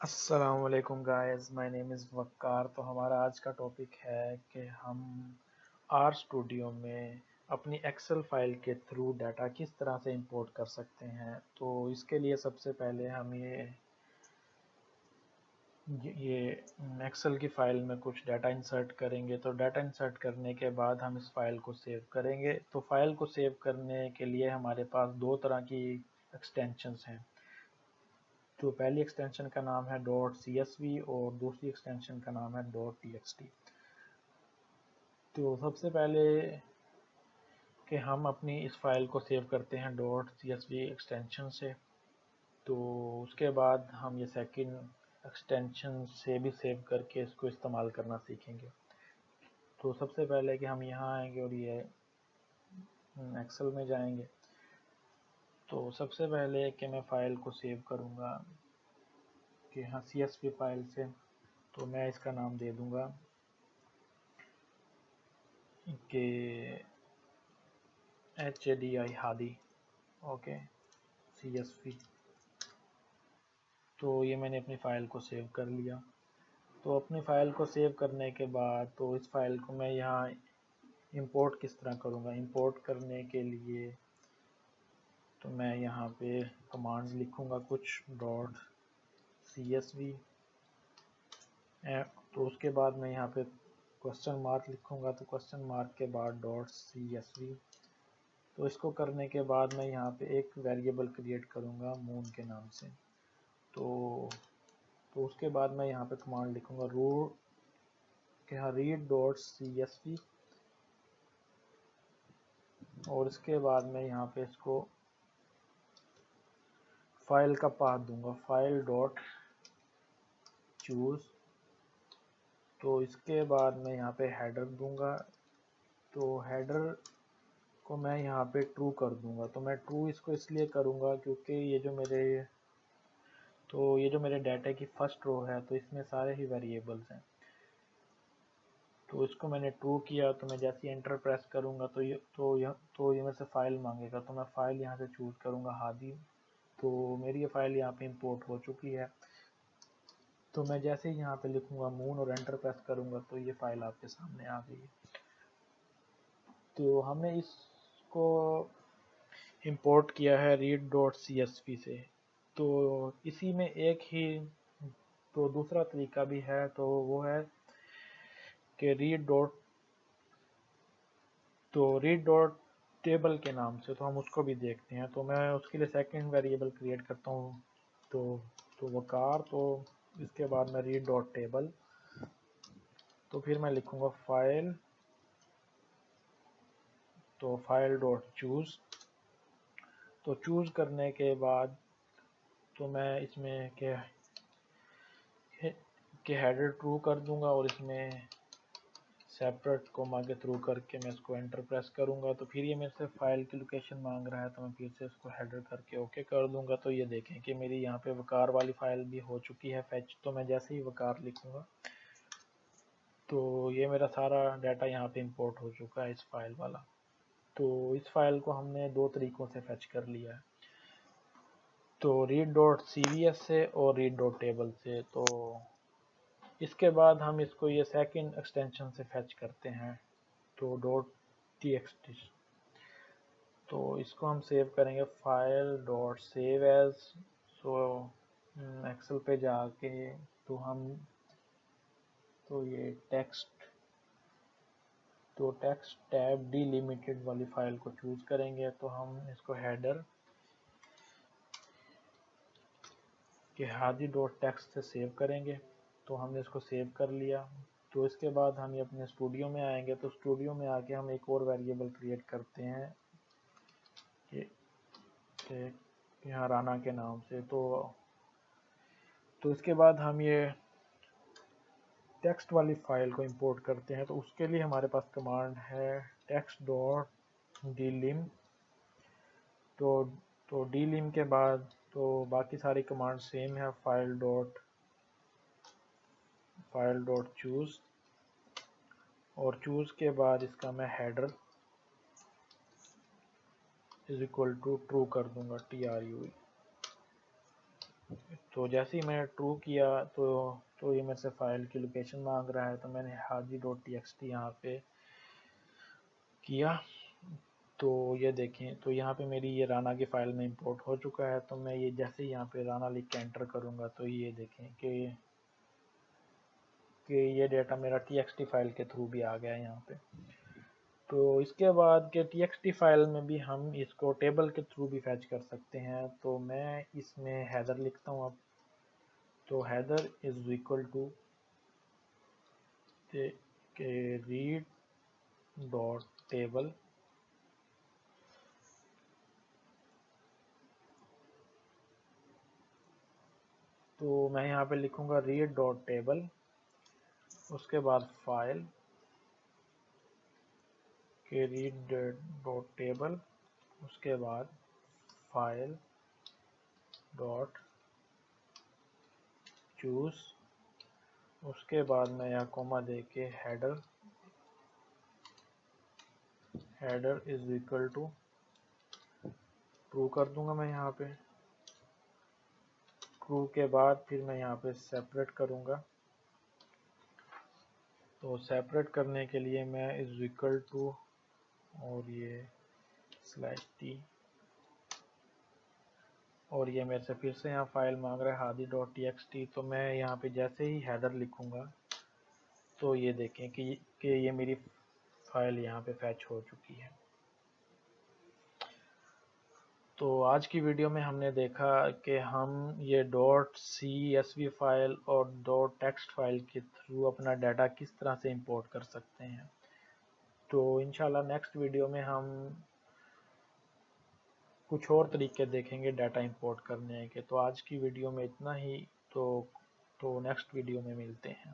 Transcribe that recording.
السلام علیکم گائز، مائی نیم از وقار۔ تو ہمارا آج کا ٹاپک ہے کہ ہم آر اسٹوڈیو میں اپنی ایکسل فائل کے تھرو ڈاٹا کس طرح سے امپورٹ کر سکتے ہیں۔ تو اس کے لیے سب سے پہلے ہم یہ ایکسل کی فائل میں کچھ ڈاٹا انسرٹ کریں گے۔ تو ڈاٹا انسرٹ کرنے کے بعد ہم اس فائل کو سیو کریں گے۔ تو فائل کو سیو کرنے کے لیے ہمارے پاس دو طرح کی ایکسٹینشنز ہیں۔ تو پہلی ایکسٹینشن کا نام ہے .csv اور دوسری ایکسٹینشن کا نام ہے .txt۔ تو سب سے پہلے کہ ہم اپنی اس فائل کو سیو کرتے ہیں .csv ایکسٹینشن سے، تو اس کے بعد ہم یہ سیکنڈ ایکسٹینشن سے بھی سیو کر کے اس کو استعمال کرنا سیکھیں گے۔ تو سب سے پہلے کہ ہم یہاں آئیں گے اور یہ ایکسل میں جائیں گے۔ تو سب سے پہلے کہ میں فائل کو سیو کروں گا کہ ہاں CSV فائل سے، تو میں اس کا نام دے دوں گا کہ HADI ہادی، اوکے CSV۔ تو یہ میں نے اپنی فائل کو سیو کر لیا۔ تو اپنی فائل کو سیو کرنے کے بعد تو اس فائل کو میں یہاں امپورٹ کس طرح کروں گا۔ امپورٹ کرنے کے لیے تو میں یہاں پہ کمانڈز لکھوں گا کچھ .csv، تو اس کے بعد میں یہاں پہ کوسچن مارک لکھوں گا۔ تو کوسچن مارک کے بعد .csv۔ تو اس کو کرنے کے بعد میں یہاں پہ ایک ویریبل کریٹ کروں گا مون کے نام سے۔ تو اس کے بعد میں یہاں پہ کمانڈ لکھوں گا read.csv، اور اس کے بعد میں یہاں پہ اس کو فائل کا پاتھ دوں گا file.choose۔ تو اس کے بعد میں یہاں پہ ہیڈر دوں گا۔ تو ہیڈر کو میں یہاں پہ ٹرو کر دوں گا۔ تو میں ٹرو اس کو اس لیے کروں گا کیونکہ یہ جو میرے ڈیٹا کی فرسٹ رو ہے، تو اس میں سارے ہی ویریبلز ہیں۔ تو اس کو میں نے ٹرو کیا، تو میں جیسے انٹر پریس کروں گا تو یہ میں سے فائل مانگے گا۔ تو میں فائل یہاں سے چوز کروں گا ہادی۔ تو میری یہ فائل یہاں پہ امپورٹ ہو چکی ہے۔ تو میں جیسے ہی یہاں پہ لکھوں گا مون اور انٹر پریس کروں گا تو یہ فائل آپ کے سامنے آ گئی ہے۔ تو ہم نے اس کو امپورٹ کیا ہے read.csv سے۔ تو اسی میں ایک ہی تو دوسرا طریقہ بھی ہے، تو وہ ہے کہ read.table کے نام سے، تو ہم اس کو بھی دیکھتے ہیں۔ تو میں اس کے لیے سیکنڈ ویریبل کریٹ کرتا ہوں تو وقار۔ تو اس کے بعد میں read.table، تو پھر میں لکھوں گا فائل، تو file.choose۔ تو چوز کرنے کے بعد تو میں اس میں کہ ہیڈر ٹرو کر دوں گا، اور اس میں سیپریٹ کوما کے تھرو کر کے میں اس کو انٹر پریس کروں گا۔ تو پھر یہ میرے سے فائل کی لوکیشن مانگ رہا ہے، تو میں پھر سے اس کو ہیڈر کر کے اوکے کر دوں گا۔ تو یہ دیکھیں کہ میری یہاں پہ وقار والی فائل بھی ہو چکی ہے فیچ۔ تو میں جیسے ہی وقار لکھوں گا تو یہ میرا سارا ڈیٹا یہاں پہ امپورٹ ہو چکا ہے اس فائل والا۔ تو اس فائل کو ہم نے دو طریقوں سے فیچ کر لیا ہے، تو read.cvs سے اور read.table سے۔ تو اس کے بعد ہم اس کو یہ سیکنڈ ایکسٹینشن سے فیچ کرتے ہیں، تو .txt۔ تو اس کو ہم سیو کریں گے file.saveas۔ سو ایکسل پہ جا کے تو یہ ٹیکسٹ ٹیب ڈیلیمیٹڈ والی فائل کو چوز کریں گے۔ تو ہم اس کو ہیڈر کہ hadi.txt سے سیو کریں گے۔ تو ہم نے اس کو سیو کر لیا۔ تو اس کے بعد ہم یہ اپنے اسٹوڈیو میں آئیں گے۔ تو اسٹوڈیو میں آ کے ہم ایک اور ویریبل کریٹ کرتے ہیں کہ یہاں رانا کے نام سے۔ تو اس کے بعد ہم یہ ٹیکسٹ والی فائل کو امپورٹ کرتے ہیں۔ تو اس کے لیے ہمارے پاس کمانڈ ہے text.dlim۔ تو dlim کے بعد تو باقی ساری کمانڈ سیم ہے، file.choose، اور چوز کے بعد اس کا میں ہیڈر ٹرو کر دوں گا، true۔ تو جیسے ہی میں نے ٹرو کیا تو یہ میرے سے فائل کی لوکیشن مانگ رہا ہے، تو میں نے hadi.txt یہاں پہ کیا، تو یہ دیکھیں تو یہاں پہ میری یہ رانا کی فائل میں امپورٹ ہو چکا ہے۔ تو میں یہ جیسے ہی یہاں پہ رانا لکھ کے انٹر کروں گا تو یہ دیکھیں کہ یہ ڈیٹا میرا TXT فائل کے تھرو بھی آ گیا ہے یہاں پہ۔ تو اس کے بعد کہ TXT فائل میں بھی ہم اس کو ٹیبل کے تھرو بھی فیچ کر سکتے ہیں، تو میں اس میں ہیڈر لکھتا ہوں اب۔ تو header is equal to read dot table, تو میں یہاں پہ لکھوں گا ریڈ ڈاٹ ٹیبل، اس کے بعد فائل کہ ریڈ ڈاٹ ٹیبل، اس کے بعد فائل ڈاٹ چوز، اس کے بعد میں یہاں کوما دے کے header is equal to true کر دوں گا میں یہاں پہ۔ ٹرو کے بعد پھر میں یہاں پہ سیپریٹ کروں گا، تو سیپریٹ کرنے کے لیے میں از اکول ٹو اور یہ سلیش ٹی، اور یہ میرے سے پھر سے یہاں فائل مانگ رہا ہے hadi.txt، تو میں یہاں پہ جیسے ہی ہیڈر لکھوں گا تو یہ دیکھیں کہ یہ میری فائل یہاں پہ فیچ ہو چکی ہے۔ تو آج کی ویڈیو میں ہم نے دیکھا کہ ہم یہ .csv فائل اور .text فائل کے تھرو اپنا ڈیٹا کس طرح سے امپورٹ کر سکتے ہیں۔ تو انشاءاللہ نیکسٹ ویڈیو میں ہم کچھ اور طریقے دیکھیں گے ڈیٹا امپورٹ کرنے کے۔ تو آج کی ویڈیو میں اتنا ہی، تو نیکسٹ ویڈیو میں ملتے ہیں۔